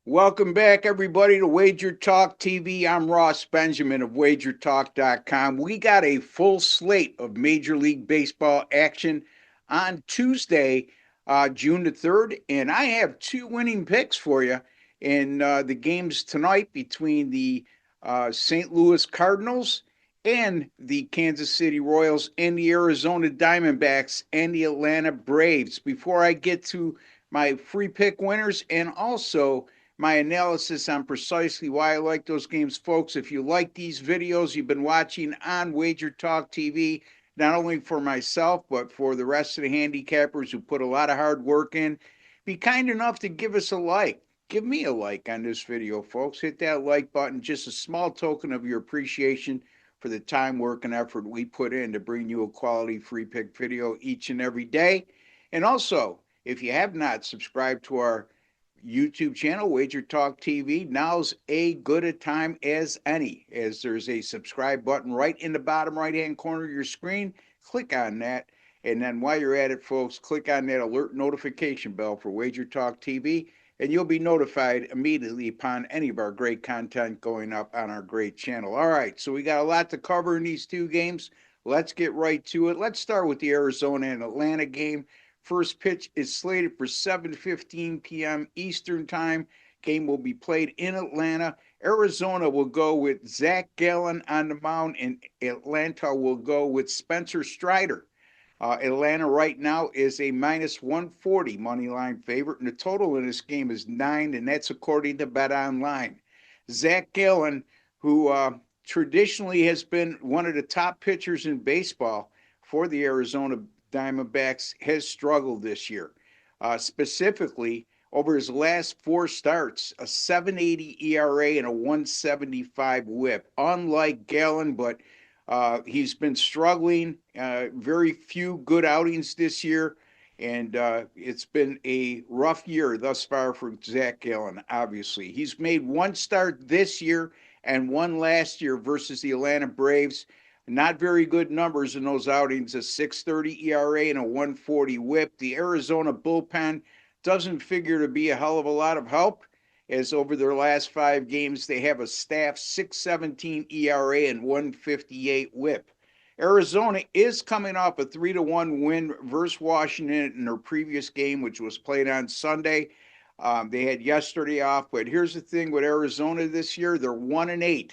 Welcome back, everybody, to WagerTalk TV. I'm Ross Benjamin of WagerTalk.com. We got a full slate of Major League Baseball action on Tuesday, June the 3rd, and I have two winning picks for you in the games tonight between the St. Louis Cardinals and the Kansas City Royals and the Arizona Diamondbacks and the Atlanta Braves. Before I get to my free pick winners and also my analysis on precisely why I like those games, folks. If you like these videos you've been watching on Wager Talk TV, not only for myself, but for the rest of the handicappers who put a lot of hard work in, be kind enough to give us a like. Give me a like on this video, folks. Hit that like button, just a small token of your appreciation for the time, work, and effort we put in to bring you a quality free pick video each and every day. And also, if you have not subscribed to our YouTube channel, Wager Talk TV. Now's a good a time as any, as there's a subscribe button right in the bottom right hand corner of your screen. Click on that. And then while you're at it, folks, click on that alert notification bell for Wager Talk TV, and you'll be notified immediately upon any of our great content going up on our great channel. All right, so we got a lot to cover in these two games. Let's get right to it. Let's start with the Arizona and Atlanta game. First pitch is slated for 7:15 p.m. Eastern Time. Game will be played in Atlanta. Arizona will go with Zach Gallen on the mound, and Atlanta will go with Spencer Strider. Atlanta right now is a minus 140 money line favorite, and the total in this game is 9, and that's according to Bet Online. Zach Gallen, who traditionally has been one of the top pitchers in baseball for the Arizona Diamondbacks, has struggled this year. Specifically, over his last four starts, a 7.80 ERA and a 175 whip. Unlike Gallen, but he's been struggling. Very few good outings this year, and it's been a rough year thus far for Zach Gallen, obviously. He's made one start this year and one last year versus the Atlanta Braves. Not very good numbers in those outings, a 6.30 ERA and a 140 whip. The Arizona bullpen doesn't figure to be a hell of a lot of help, as over their last 5 games, they have a staff 6.17 ERA and 158 whip. Arizona is coming off a 3-1 win versus Washington in their previous game, which was played on Sunday. They had yesterday off, but here's the thing with Arizona this year: they're 1-8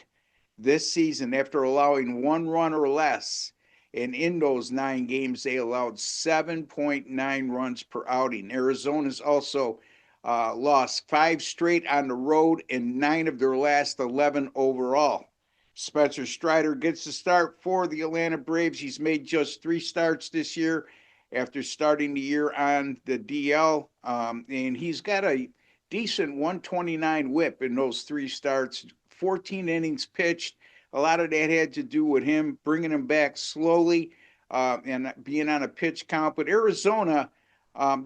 this season after allowing 1 run or less. And in those 9 games, they allowed 7.9 runs per outing. Arizona's also lost 5 straight on the road and 9 of their last 11 overall. Spencer Strider gets the start for the Atlanta Braves. He's made just 3 starts this year after starting the year on the DL. And he's got a decent 129 whip in those 3 starts, 14 innings pitched. A lot of that had to do with him bringing him back slowly and being on a pitch count. But Arizona,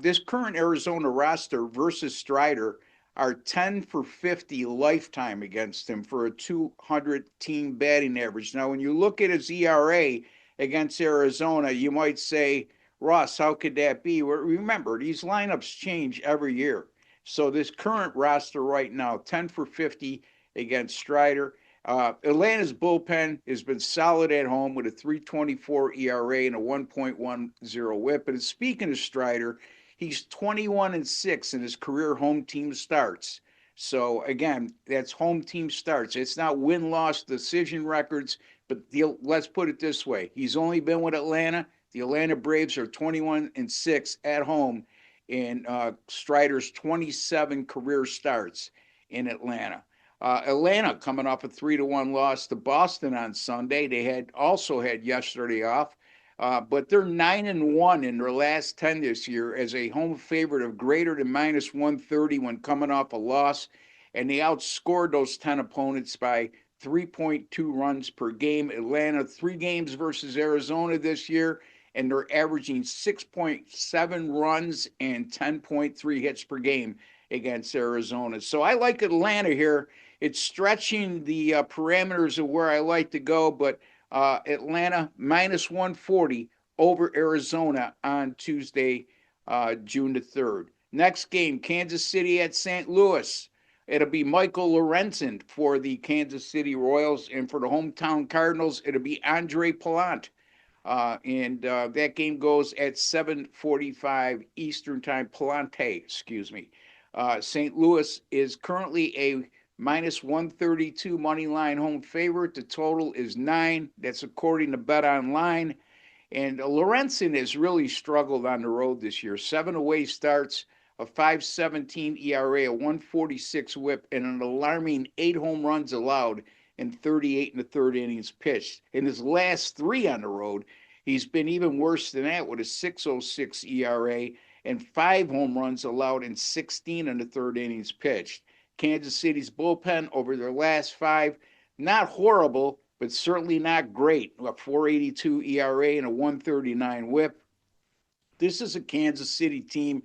this current Arizona roster versus Strider are 10 for 50 lifetime against him for a 200 team batting average. Now, when you look at his ERA against Arizona, you might say, Ross, how could that be? Well, remember, these lineups change every year. So this current roster right now, 10 for 50 against Strider. Atlanta's bullpen has been solid at home with a 3.24 ERA and a 1.10 whip. And speaking of Strider, he's 21-6 in his career home team starts. So again, that's home team starts. It's not win-loss decision records, but let's put it this way: he's only been with Atlanta. The Atlanta Braves are 21-6 at home in Strider's 27 career starts in Atlanta. Atlanta coming off a 3-1 loss to Boston on Sunday. They had also had yesterday off, but they're 9-1 in their last 10 this year as a home favorite of greater than minus 130 when coming off a loss, and they outscored those 10 opponents by 3.2 runs per game. Atlanta 3 games versus Arizona this year, and they're averaging 6.7 runs and 10.3 hits per game against Arizona. So I like Atlanta here. It's stretching the parameters of where I like to go, but Atlanta minus 140 over Arizona on Tuesday, June the 3rd. Next game, Kansas City at St. Louis. it'll be Michael Lorenzen for the Kansas City Royals, and for the hometown Cardinals, it'll be Andre Pallant. And that game goes at 7:45 Eastern Time. Palante, excuse me. St. Louis is currently a minus 132 money line home favorite. The total is 9. That's according to Bet Online. And Lorenzen has really struggled on the road this year. 7 away starts, a 5.17 ERA, a 146 whip, and an alarming 8 home runs allowed in 38 in the third innings pitched. In his last 3 on the road, he's been even worse than that with a 6.06 ERA and 5 home runs allowed in 16 in the third innings pitched. Kansas City's bullpen over their last 5, not horrible, but certainly not great. A 4.82 ERA and a 139 whip. This is a Kansas City team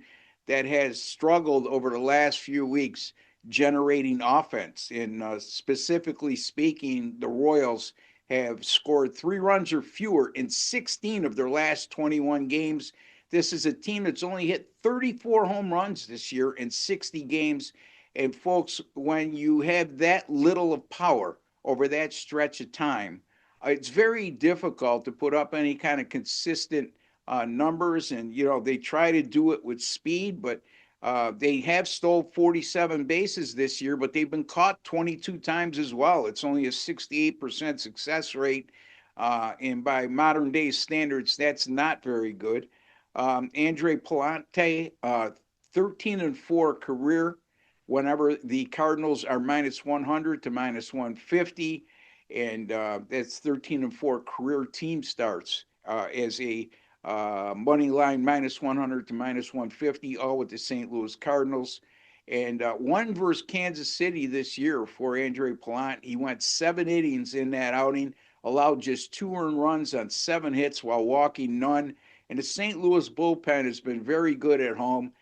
that has struggled over the last few weeks generating offense. And specifically speaking, the Royals have scored 3 runs or fewer in 16 of their last 21 games. This is a team that's only hit 34 home runs this year in 60 games. And folks, when you have that little of power over that stretch of time, it's very difficult to put up any kind of consistent numbers. And, they try to do it with speed, but they have stole 47 bases this year, but they've been caught 22 times as well. It's only a 68% success rate. And by modern day standards, that's not very good. Andre Palante, 13-4 career whenever the Cardinals are minus 100 to minus 150. And that's 13-4 career team starts as a money line minus 100 to minus 150, all with the St. Louis Cardinals. And 1 versus Kansas City this year for Andre Pallant. He went 7 innings in that outing, allowed just 2 earned runs on 7 hits while walking none. And the St. Louis bullpen has been very good at home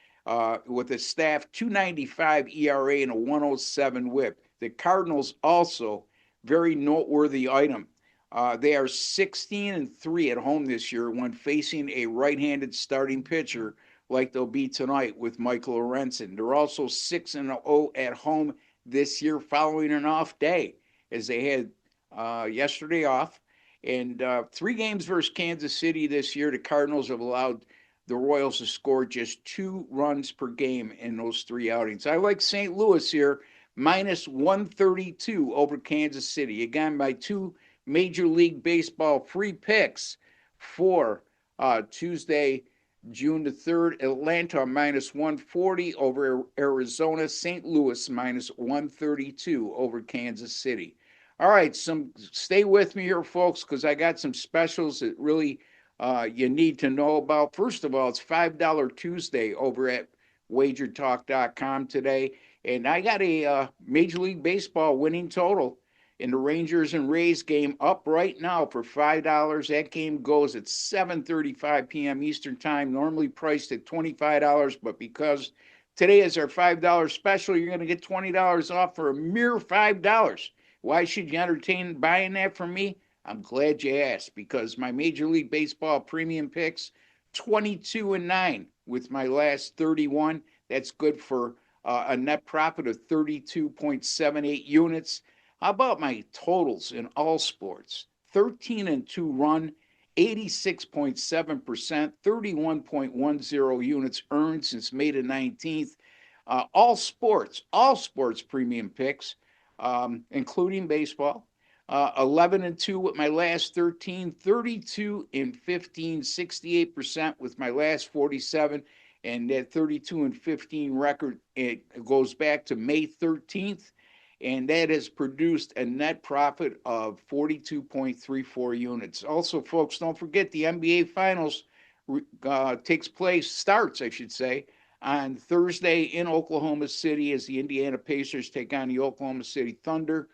with a staff 2.95 ERA and a 107 whip. The Cardinals also, very noteworthy item. They are 16-3 at home this year when facing a right-handed starting pitcher like they'll be tonight with Michael Lorenzen. They're also 6-0 at home this year following an off day, as they had yesterday off. And 3 games versus Kansas City this year, the Cardinals have allowed the Royals to score just 2 runs per game in those 3 outings. I like St. Louis here, minus 132 over Kansas City. Again, my 2 Major League Baseball free picks for Tuesday, June the 3rd. Atlanta minus 140 over Arizona. St. Louis minus 132 over Kansas City. All right, stay with me here, folks, because I got some specials that really you need to know about. First of all, it's $5 Tuesday over at WagerTalk.com today. And I got a Major League Baseball winning total in the Rangers and Rays game up right now for $5. That game goes at 7:35 p.m. Eastern Time, normally priced at $25, but because today is our $5 special, you're going to get $20 off for a mere $5. Why should you entertain buying that from me? I'm glad you asked, because my Major League Baseball premium picks, 22-9 with my last 31. That's good for a net profit of 32.78 units. How about my totals in all sports? 13-2 run, 86.7%, 31.10 units earned since May the 19th. All sports premium picks, including baseball. 11-2 with my last 13, 32-15, 68% with my last 47, and that 32-15 record, it goes back to May 13th, and that has produced a net profit of 42.34 units. Also, folks, don't forget the NBA Finals starts, on Thursday in Oklahoma City as the Indiana Pacers take on the Oklahoma City Thunder.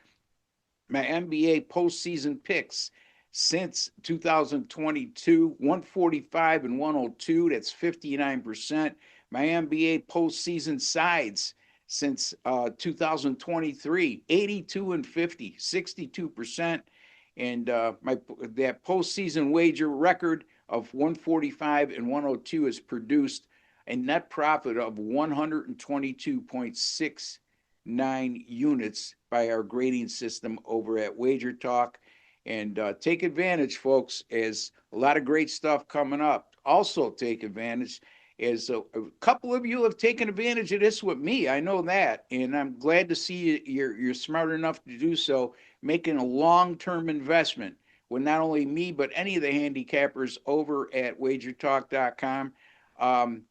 My NBA postseason picks since 2022, 145 and 102, that's 59%. My NBA postseason sides since 2023, 82 and 50, 62%. And that postseason wager record of 145 and 102 has produced a net profit of 122.69 units by our grading system over at WagerTalk. And take advantage, folks, as a lot of great stuff coming up. Also, take advantage as a couple of you have taken advantage of this with me. I know that, and I'm glad to see you're smart enough to do so, making a long-term investment with not only me but any of the handicappers over at WagerTalk.com. Um,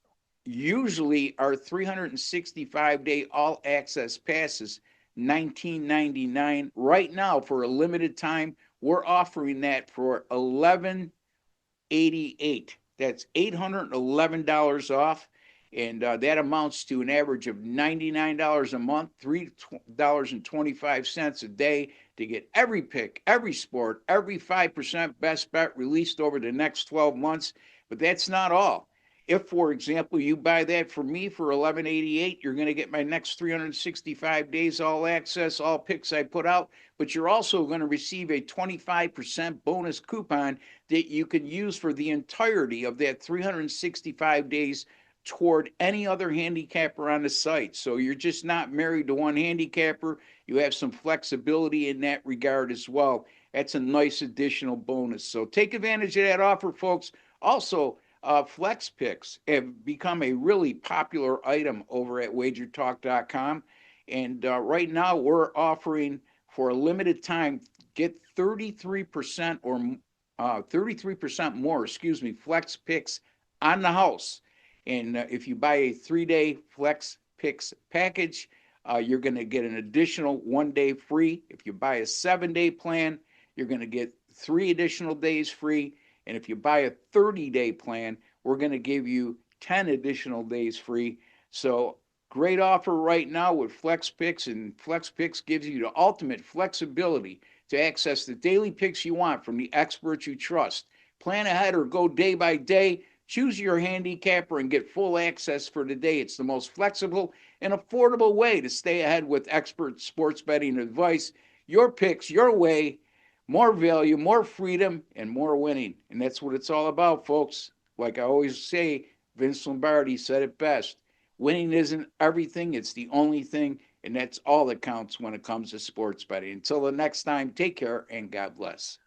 Usually, our 365-day all access passes 19.99. Right now, for a limited time, we're offering that for 11.88. That's $811 off. And that amounts to an average of $99 a month, $3.25 a day to get every pick, every sport, every 5% best bet released over the next 12 months. But that's not all. If, for example, you buy that for me for $11.88, you're going to get my next 365 days all access, all picks I put out. But you're also going to receive a 25% bonus coupon that you can use for the entirety of that 365 days toward any other handicapper on the site. So you're just not married to one handicapper. You have some flexibility in that regard as well. That's a nice additional bonus. So take advantage of that offer, folks. Also, flex picks have become a really popular item over at wagertalk.com. And right now, we're offering for a limited time, get 33% or 33% more, excuse me, flex picks on the house. And if you buy a 3-day flex picks package, you're going to get an additional 1 day free. If you buy a 7-day plan, you're going to get 3 additional days free. And if you buy a 30-day plan, we're going to give you 10 additional days free. So great offer right now with Flex Picks, and Flex Picks gives you the ultimate flexibility to access the daily picks you want from the experts you trust. Plan ahead or go day by day. Choose your handicapper and get full access for the day. It's the most flexible and affordable way to stay ahead with expert sports betting advice. Your picks, your way, more value, more freedom, and more winning. And that's what it's all about, folks. Like I always say, Vince Lombardi said it best. Winning isn't everything, it's the only thing, and that's all that counts when it comes to sports betting. Until the next time, take care and God bless.